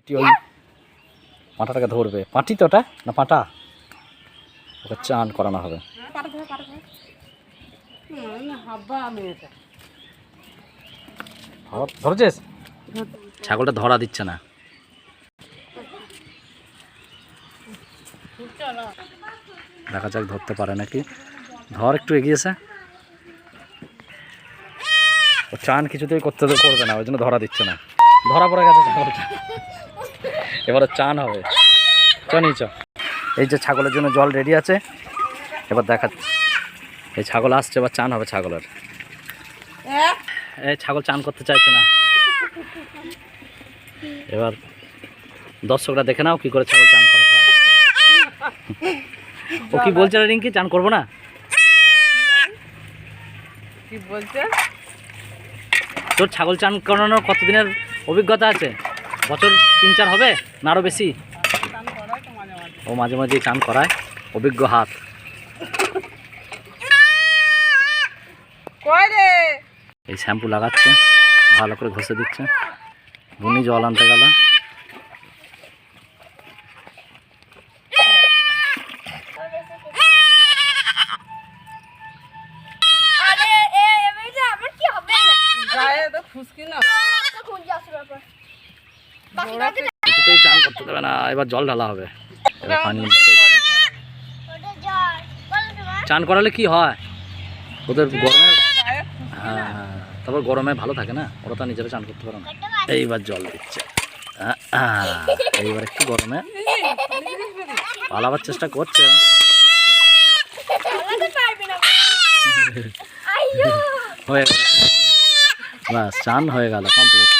একটি ওই পাঁঠাটাকে ধরবে। পাঁটি তো ওটা না পাঁটা, ওকে চান করানো হবে। ধরেছিস? ছাগলটা ধরা দিচ্ছে না। দেখা যাক ধরতে পারে নাকি। ধর, একটু এগিয়েছে। ও চান কিছুতেই করবে না, ওই জন্য ধরা দিচ্ছে না। ধরা পড়ে গেছে ছাগলটা, এবারে চান হবে। চ। এই যে ছাগলের জন্য জল রেডি আছে, এবার দেখা এই ছাগল আসছে, এবার চান হবে ছাগলের। এই ছাগল চান করতে চাইছে না। এবার দর্শকরা দেখে নাও কি করে ছাগল চান করাতে হয়। ও কি বলছে রিঙ্কি, চান করবো না? কি বলছে? তোর ছাগল চান করানোর কতদিনের অভিজ্ঞতা আছে? বছর 3-4 হবে না আরো বেশি? ও মাঝে মাঝে চান করায়, অভিজ্ঞ হাত। এই শ্যাম্পু লাগাচ্ছে, ভালো করে ঘষে দিচ্ছে। বুনি জল আনতে গেল। চান করতে দেবে না, এবার জল ঢালা হবে। চান করালে কি হয় ওদের গরমে? হ্যাঁ, তারপর গরমে ভালো থাকে না, ওরা তো নিজেরা চান করতে পারে না। এইবার জল দিচ্ছে, এইবার একটু গরমে পালাবার চেষ্টা করছে। হয়ে গেল, বাস চান হয়ে গেল কমপ্লিট।